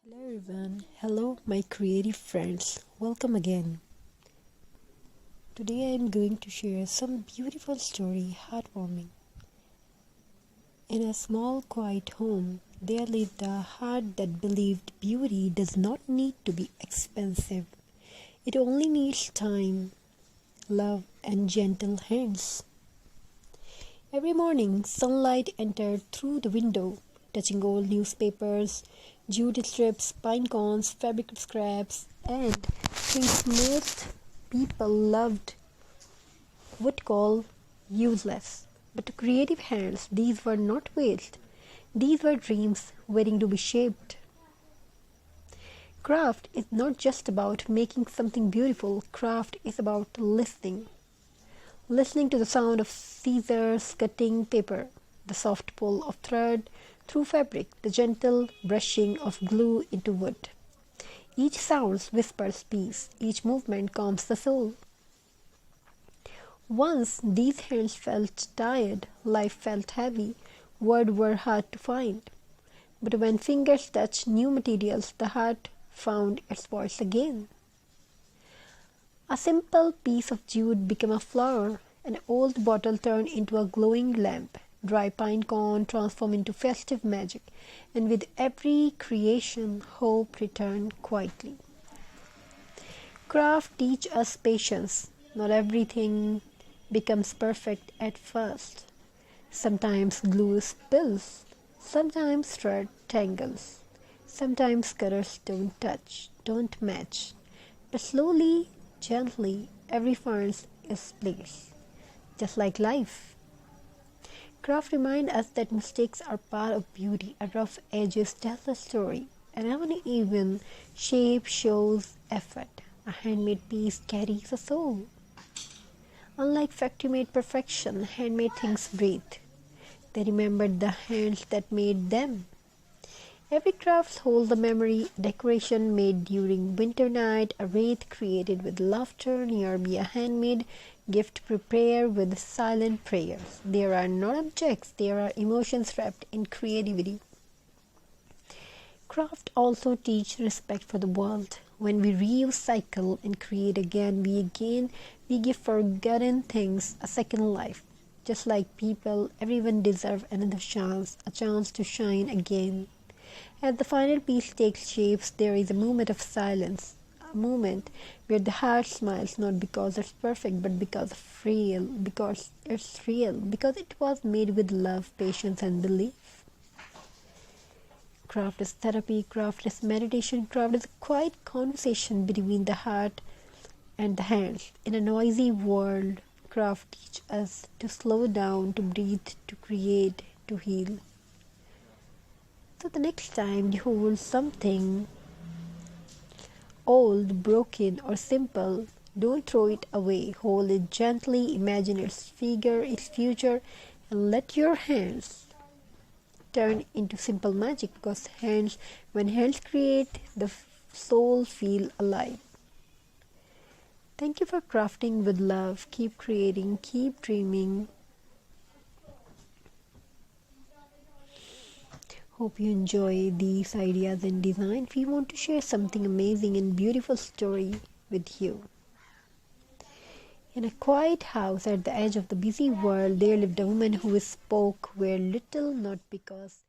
Hello everyone. Hello my creative friends. Welcome again. Today I am going to share some beautiful story, heartwarming. In a small quiet home, there lived a heart that believed beauty does not need to be expensive. It only needs time, love and gentle hands. Every morning, sunlight entered through the window, touching old newspapers, jute strips, pine cones, fabric scraps, and things most people loved would call useless. But to creative hands, these were not waste. These were dreams waiting to be shaped. Craft is not just about making something beautiful, craft is about listening. Listening to the sound of scissors cutting paper, the soft pull of thread through fabric, the gentle brushing of glue into wood. Each sound whispers peace, each movement calms the soul. Once these hands felt tired, life felt heavy, words were hard to find. But when fingers touched new materials, the heart found its voice again. A simple piece of jute became a flower, an old bottle turned into a glowing lamp, dry pine cone transformed into festive magic, and with every creation, hope returned quietly. Craft teaches us patience. Not everything becomes perfect at first. Sometimes glue spills, sometimes thread tangles, sometimes colors don't match. But slowly, gently, every finds its place, just like life. Craft reminds us that mistakes are part of beauty. A rough edges tell a story. An uneven shape shows effort. A handmade piece carries a soul. Unlike factory-made perfection, handmade things breathe. They remembered the hands that made them. Every craft holds a memory, a decoration made during winter night, a wreath created with laughter nearby, a handmade gift prepared with silent prayers. There are not objects, there are emotions wrapped in creativity. Craft also teach respect for the world. When we reuse, cycle, and create again, we give forgotten things a second life. Just like people, everyone deserves another chance, a chance to shine again. As the final piece takes shape, there is a moment of silence, a moment where the heart smiles not because it's perfect, but because it's real, because it was made with love, patience, and belief. Craft is therapy, craft is meditation, craft is a quiet conversation between the heart and the hands. In a noisy world, craft teaches us to slow down, to breathe, to create, to heal. So the next time you hold something old, broken, or simple, don't throw it away. Hold it gently, imagine its figure, its future, and let your hands turn into simple magic because when hands create, the soul feel alive. Thank you for crafting with love. Keep creating, keep dreaming. Hope you enjoy these ideas and design. We want to share something amazing and beautiful story with you. In a quiet house at the edge of the busy world, there lived a woman who spoke very little, not because